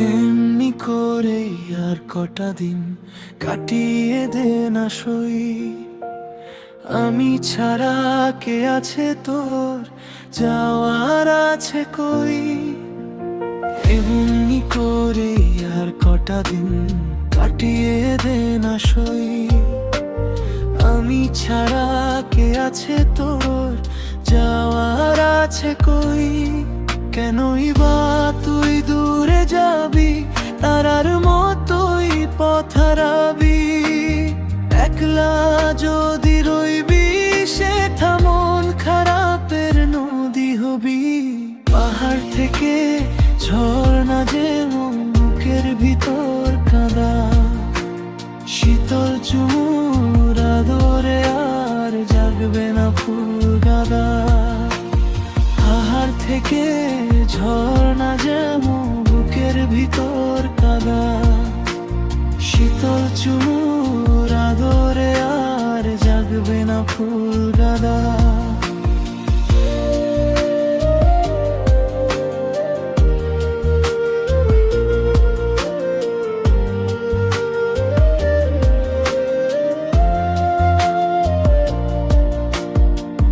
এমনি করে আর কটা দিন কাটিয়ে দে না সই। আমি ছাড়া কে আছে তোর, যাওয়ার আছে কই? এমনি করে আর কটা দিন কাটিয়ে দে না সই। আমি ছাড়া কে আছে তোর, যাওয়ার আছে কই? কেনই বা তুই দূরে যাবি, তারার মতোই পথ হারাবি? একলা যদি রইবি, সেথা মন খারাপের নদী হবি। পাহাড় থেকে ঝর্ণা যেমন বুকের ভিতর কাঁদা, শীতল চুমুর আদরে আর জাগবে না ফুল গাদা। পাহাড় থেকে ঝর্ণা যেমন বুকের ভিতর কাঁদা, শীতল চুমুর আদরে আর জাগবে না ফুল গাদা।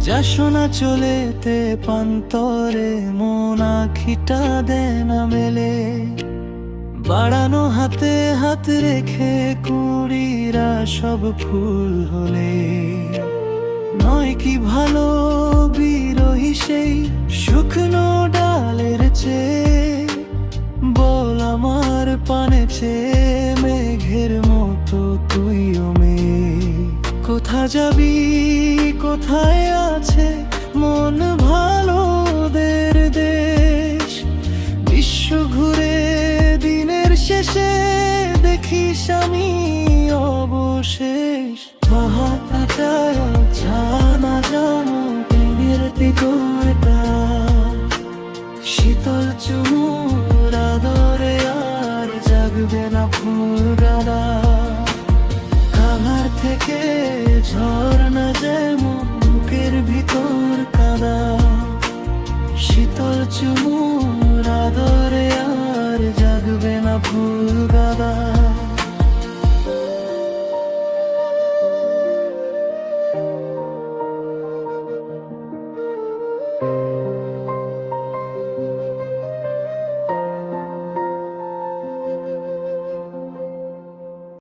যা শোনা চলেতে পান্তরে, মন আখিটা দে না মেলে। বাড়ানো হাতে হাত রেখে কুড়িরা সব ফুল হলে। নয় কি ভালো বিরহী সেই শুকনো ডালের চেয়ে, বল আমার পানে চেয়ে মেঘের মতো তুইও মেয়ে। কোথা যাবি, কোথায় আছে মন ভালোদের দেশ? বিশ্ব ঘুরে দিনের শেষে দেখিস আমি অবশেষ। মহাতার জানা জানো প্রেমের দিগটা, শীতল চুমুর আদরে আর জাগবে না ফুল গাদা। কাঙার থেকে ঝর্ণা যেমন বুকের ভিতর কাঁদা, শীতল চুমুর আদরে আর জাগবে না ফুল গাদা।